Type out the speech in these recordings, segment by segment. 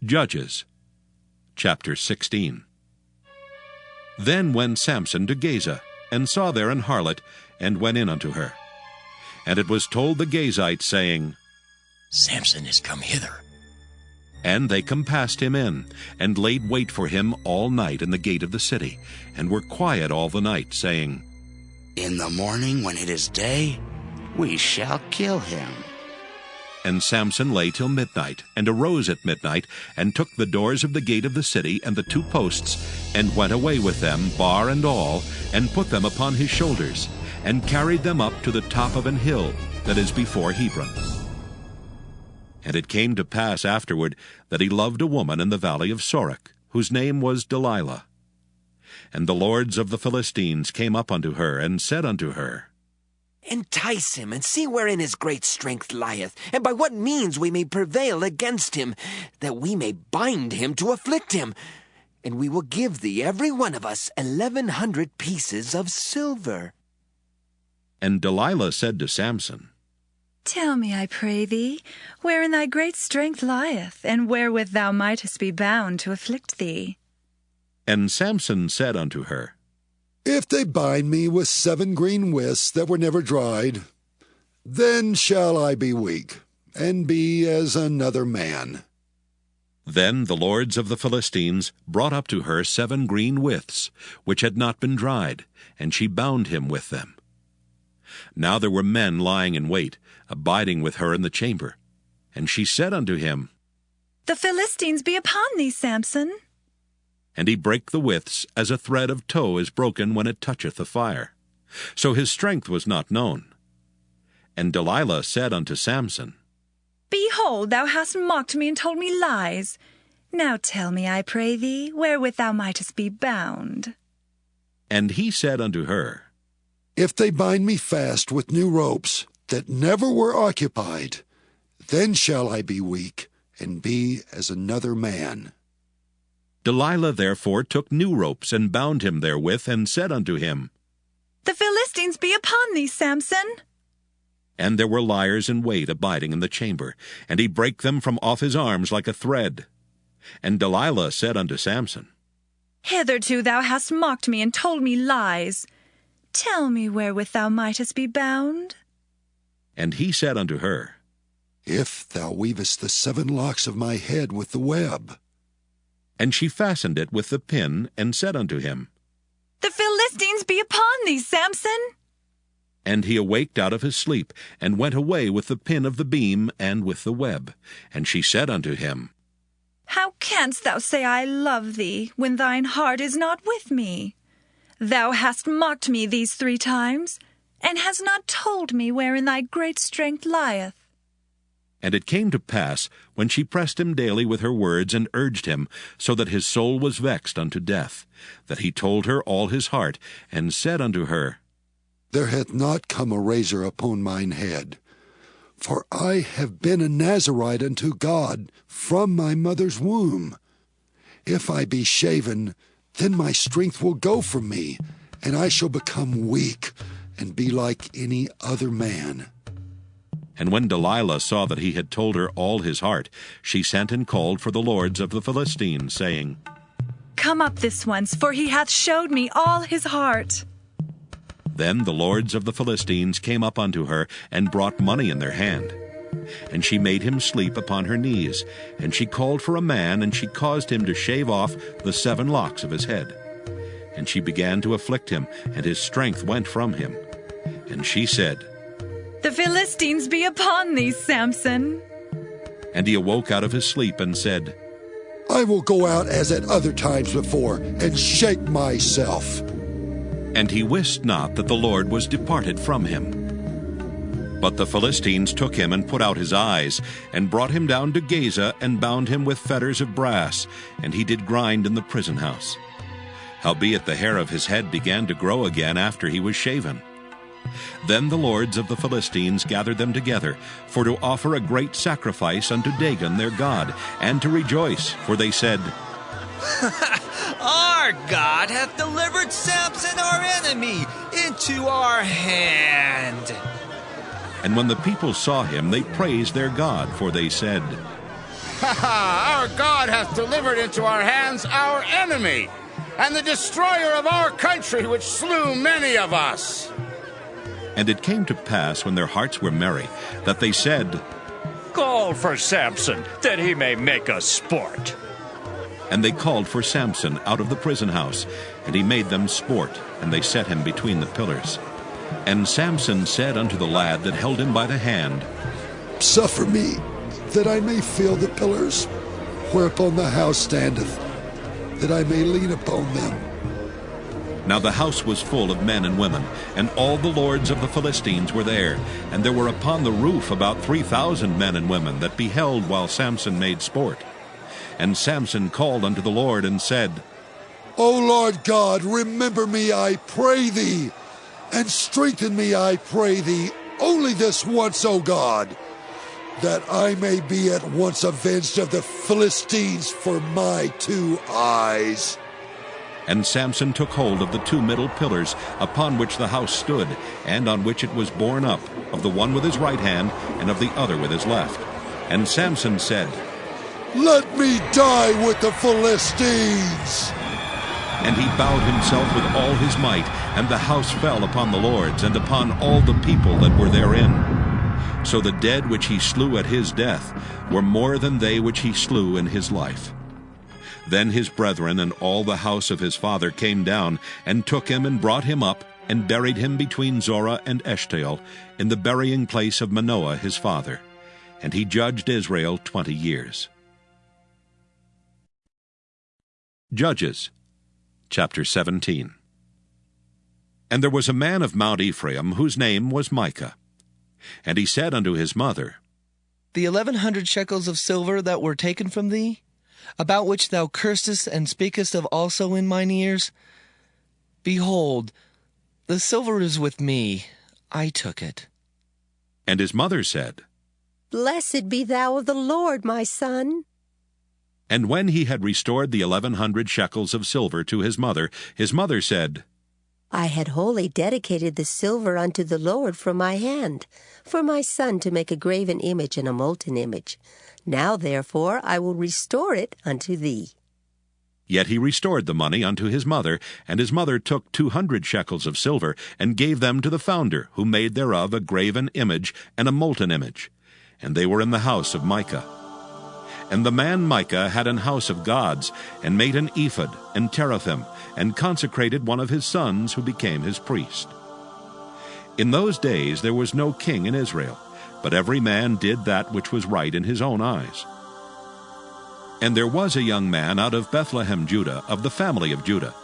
Judges, chapter 16. Then went Samson to Gaza, and saw there an harlot, and went in unto her. And it was told the Gazites, saying, Samson is come hither. And they compassed him in, and laid wait for him all night in the gate of the city, and were quiet all the night, saying, In the morning, when it is day, we shall kill him. And Samson lay till midnight, and arose at midnight, and took the doors of the gate of the city and the two posts, and went away with them, bar and all, and put them upon his shoulders, and carried them up to the top of an hill that is before Hebron. And it came to pass afterward that he loved a woman in the valley of Sorek, whose name was Delilah. And the lords of the Philistines came up unto her, and said unto her, Entice him, and see wherein his great strength lieth, and by what means we may prevail against him, that we may bind him to afflict him. And we will give thee every one of us 1,100 pieces of silver. And Delilah said to Samson, Tell me, I pray thee, wherein thy great strength lieth, and wherewith thou mightest be bound to afflict thee. And Samson said unto her, If they bind me with 7 green withs that were never dried, then shall I be weak, and be as another man. Then the lords of the Philistines brought up to her 7 green withs, which had not been dried, and she bound him with them. Now there were men lying in wait, abiding with her in the chamber. And she said unto him, The Philistines be upon thee, Samson. And he brake the withs, as a thread of tow is broken when it toucheth the fire. So his strength was not known. And Delilah said unto Samson, Behold, thou hast mocked me and told me lies. Now tell me, I pray thee, wherewith thou mightest be bound. And he said unto her, If they bind me fast with new ropes that never were occupied, then shall I be weak, and be as another man. Delilah therefore took new ropes, and bound him therewith, and said unto him, The Philistines be upon thee, Samson. And there were liers in wait abiding in the chamber, and he brake them from off his arms like a thread. And Delilah said unto Samson, Hitherto thou hast mocked me and told me lies. Tell me wherewith thou mightest be bound. And he said unto her, If thou weavest the 7 locks of my head with the web. And she fastened it with the pin, and said unto him, The Philistines be upon thee, Samson. And he awaked out of his sleep, and went away with the pin of the beam, and with the web. And she said unto him, How canst thou say I love thee, when thine heart is not with me? Thou hast mocked me these 3 times, and hast not told me wherein thy great strength lieth. And it came to pass, when she pressed him daily with her words, and urged him, so that his soul was vexed unto death, that he told her all his heart, and said unto her, There hath not come a razor upon mine head, for I have been a Nazarite unto God from my mother's womb. If I be shaven, then my strength will go from me, and I shall become weak, and be like any other man. And when Delilah saw that he had told her all his heart, she sent and called for the lords of the Philistines, saying, Come up this once, for he hath showed me all his heart. Then the lords of the Philistines came up unto her, and brought money in their hand. And she made him sleep upon her knees, and she called for a man, and she caused him to shave off the 7 locks of his head. And she began to afflict him, and his strength went from him. And she said, The Philistines be upon thee, Samson. And he awoke out of his sleep, and said, I will go out as at other times before, and shake myself. And he wist not that the Lord was departed from him. But the Philistines took him, and put out his eyes, and brought him down to Gaza, and bound him with fetters of brass, and he did grind in the prison house. Howbeit the hair of his head began to grow again after he was shaven. Then the lords of the Philistines gathered them together, for to offer a great sacrifice unto Dagon their god, and to rejoice, for they said, Our God hath delivered Samson our enemy into our hand. And when the people saw him, they praised their God, for they said, Our God hath delivered into our hands our enemy, and the destroyer of our country, which slew many of us. And it came to pass, when their hearts were merry, that they said, Call for Samson, that he may make us sport. And they called for Samson out of the prison house, and he made them sport, and they set him between the pillars. And Samson said unto the lad that held him by the hand, Suffer me, that I may feel the pillars, whereupon the house standeth, that I may lean upon them. Now the house was full of men and women, and all the lords of the Philistines were there. And there were upon the roof about 3,000 men and women that beheld while Samson made sport. And Samson called unto the Lord and said, O Lord God, remember me, I pray thee, and strengthen me, I pray thee, only this once, O God, that I may be at once avenged of the Philistines for my 2 eyes. And Samson took hold of the 2 middle pillars upon which the house stood, and on which it was borne up, of the one with his right hand, and of the other with his left. And Samson said, Let me die with the Philistines. And he bowed himself with all his might, and the house fell upon the lords, and upon all the people that were therein. So the dead which he slew at his death were more than they which he slew in his life. Then his brethren and all the house of his father came down, and took him, and brought him up, and buried him between Zorah and Eshtaol, in the burying place of Manoah his father. And he judged Israel 20 years. Judges, chapter 17. And there was a man of Mount Ephraim, whose name was Micah. And he said unto his mother, The 1,100 shekels of silver that were taken from thee, about which thou cursedst and speakest of also in mine ears, behold, the silver is with me, I took it. And his mother said, Blessed be thou of the Lord, my son. And when he had restored the 1,100 shekels of silver to his mother said, I had wholly dedicated the silver unto the Lord from my hand, for my son to make a graven image and a molten image. Now therefore I will restore it unto thee. Yet he restored the money unto his mother, and his mother took 200 shekels of silver, and gave them to the founder, who made thereof a graven image and a molten image. And they were in the house of Micah. And the man Micah had an house of gods, and made an ephod and teraphim, and consecrated one of his sons, who became his priest. In those days there was no king in Israel, but every man did that which was right in his own eyes. And there was a young man out of Bethlehem, Judah, of the family of Judah,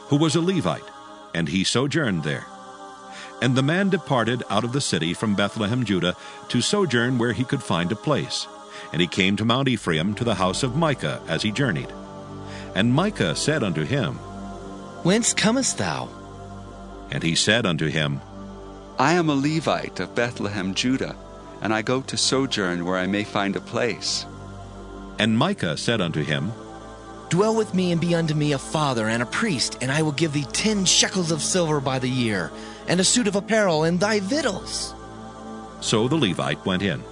who was a Levite, and he sojourned there. And the man departed out of the city from Bethlehem, Judah, to sojourn where he could find a place. And he came to Mount Ephraim, to the house of Micah, as he journeyed. And Micah said unto him, Whence comest thou? And he said unto him, I am a Levite of Bethlehem, Judah, and I go to sojourn where I may find a place. And Micah said unto him, Dwell with me and be unto me a father and a priest, and I will give thee 10 shekels of silver by the year, and a suit of apparel, and thy victuals. So the Levite went in.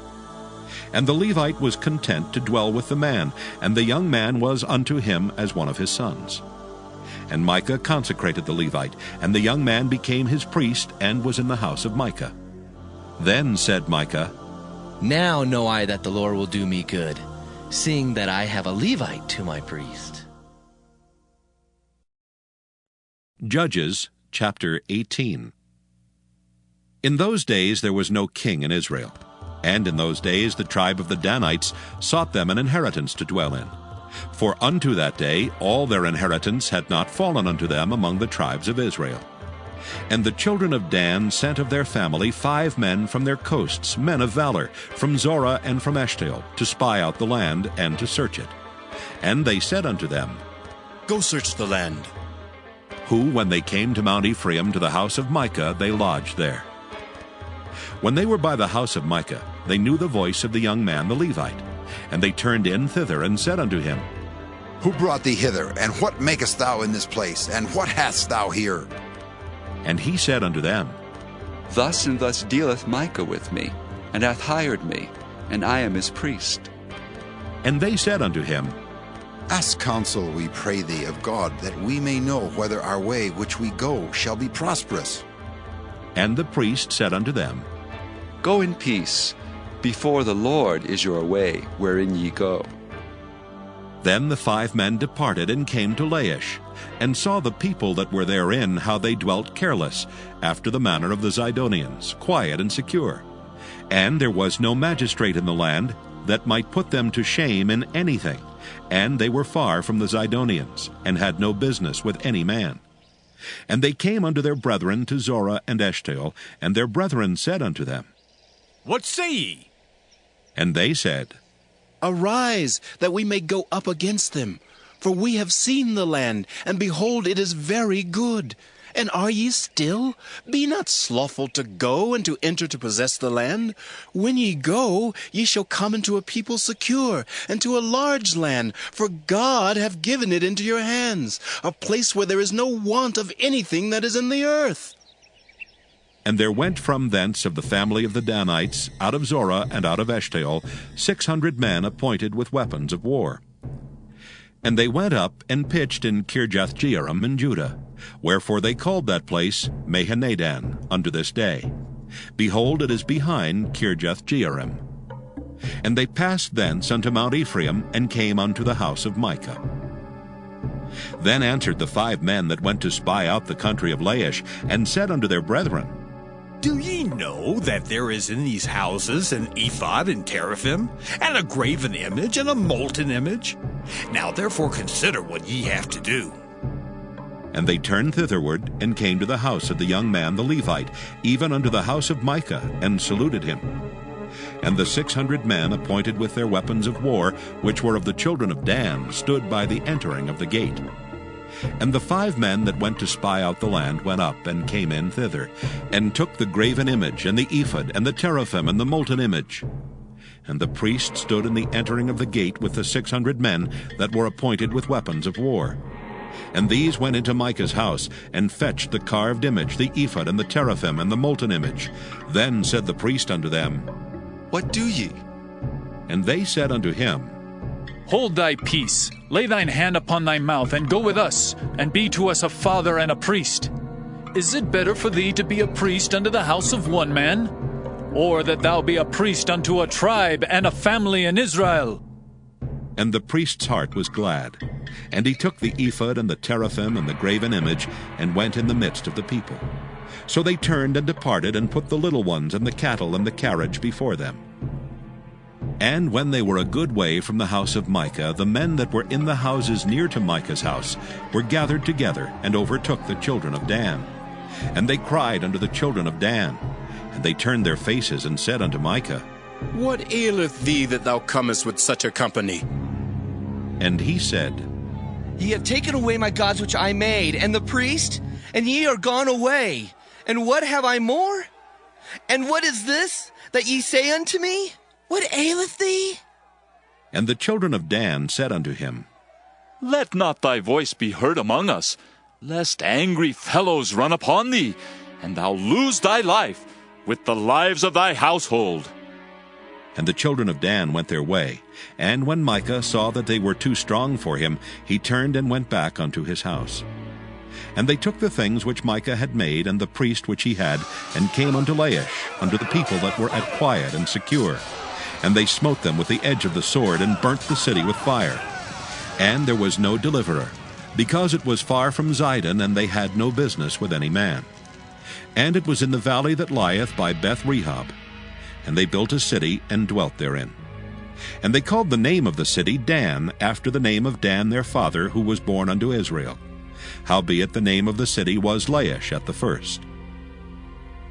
And the Levite was content to dwell with the man, and the young man was unto him as one of his sons. And Micah consecrated the Levite, and the young man became his priest, and was in the house of Micah. Then said Micah, Now know I that the Lord will do me good, seeing that I have a Levite to my priest. Judges, chapter 18. In those days there was no king in Israel. And in those days the tribe of the Danites sought them an inheritance to dwell in. For unto that day all their inheritance had not fallen unto them among the tribes of Israel. And the children of Dan sent of their family 5 men from their coasts, men of valor, from Zorah and from Eshtaol, to spy out the land and to search it. And they said unto them, Go search the land. Who, when they came to Mount Ephraim to the house of Micah, they lodged there. When they were by the house of Micah, they knew the voice of the young man the Levite. And they turned in thither, and said unto him, Who brought thee hither, and what makest thou in this place, and what hast thou here? And he said unto them, Thus and thus dealeth Micah with me, and hath hired me, and I am his priest. And they said unto him, Ask counsel, we pray thee, of God, that we may know whether our way which we go shall be prosperous. And the priest said unto them, Go in peace. Before the Lord is your way, wherein ye go. Then the 5 men departed and came to Laish, and saw the people that were therein, how they dwelt careless, after the manner of the Zidonians, quiet and secure. And there was no magistrate in the land that might put them to shame in anything, and they were far from the Zidonians, and had no business with any man. And they came unto their brethren to Zorah and Eshtaol, and their brethren said unto them, What say ye? And they said, Arise, that we may go up against them. For we have seen the land, and behold, it is very good. And are ye still? Be not slothful to go and to enter to possess the land. When ye go, ye shall come into a people secure, and to a large land, for God hath given it into your hands, a place where there is no want of anything that is in the earth. And there went from thence of the family of the Danites, out of Zorah and out of Eshtaol, 600 men appointed with weapons of war. And they went up and pitched in Kirjath-jearim in Judah, wherefore they called that place Mahaneh-dan unto this day. Behold, it is behind Kirjath-jearim. And they passed thence unto Mount Ephraim, and came unto the house of Micah. Then answered the 5 men that went to spy out the country of Laish, and said unto their brethren, Do ye know that there is in these houses an ephod and teraphim, and a graven image and a molten image? Now therefore consider what ye have to do. And they turned thitherward, and came to the house of the young man the Levite, even unto the house of Micah, and saluted him. And the 600 men appointed with their weapons of war, which were of the children of Dan, stood by the entering of the gate. And the 5 men that went to spy out the land went up, and came in thither, and took the graven image, and the ephod, and the teraphim, and the molten image. And the priest stood in the entering of the gate with the 600 men that were appointed with weapons of war. And these went into Micah's house, and fetched the carved image, the ephod, and the teraphim, and the molten image. Then said the priest unto them, What do ye? And they said unto him, Hold thy peace, lay thine hand upon thy mouth, and go with us, and be to us a father and a priest. Is it better for thee to be a priest unto the house of one man, or that thou be a priest unto a tribe and a family in Israel? And the priest's heart was glad. And he took the ephod and the teraphim and the graven image, and went in the midst of the people. So they turned and departed, and put the little ones and the cattle and the carriage before them. And when they were a good way from the house of Micah, the men that were in the houses near to Micah's house were gathered together, and overtook the children of Dan. And they cried unto the children of Dan. And they turned their faces, and said unto Micah, What aileth thee that thou comest with such a company? And he said, Ye have taken away my gods which I made, and the priest, and ye are gone away. And what have I more? And what is this that ye say unto me? What aileth thee? And the children of Dan said unto him, Let not thy voice be heard among us, lest angry fellows run upon thee, and thou lose thy life with the lives of thy household. And the children of Dan went their way. And when Micah saw that they were too strong for him, he turned and went back unto his house. And they took the things which Micah had made, and the priest which he had, and came unto Laish, unto the people that were at quiet and secure. And they smote them with the edge of the sword, and burnt the city with fire. And there was no deliverer, because it was far from Zidon, and they had no business with any man. And it was in the valley that lieth by Beth-rehob. And they built a city, and dwelt therein. And they called the name of the city Dan, after the name of Dan their father, who was born unto Israel. Howbeit the name of the city was Laish at the first.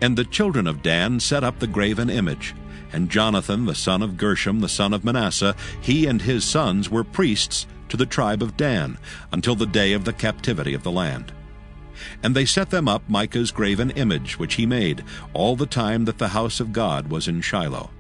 And the children of Dan set up the graven image. And Jonathan the son of Gershom the son of Manasseh, he and his sons were priests to the tribe of Dan, until the day of the captivity of the land. And they set them up Micah's graven image which he made, all the time that the house of God was in Shiloh.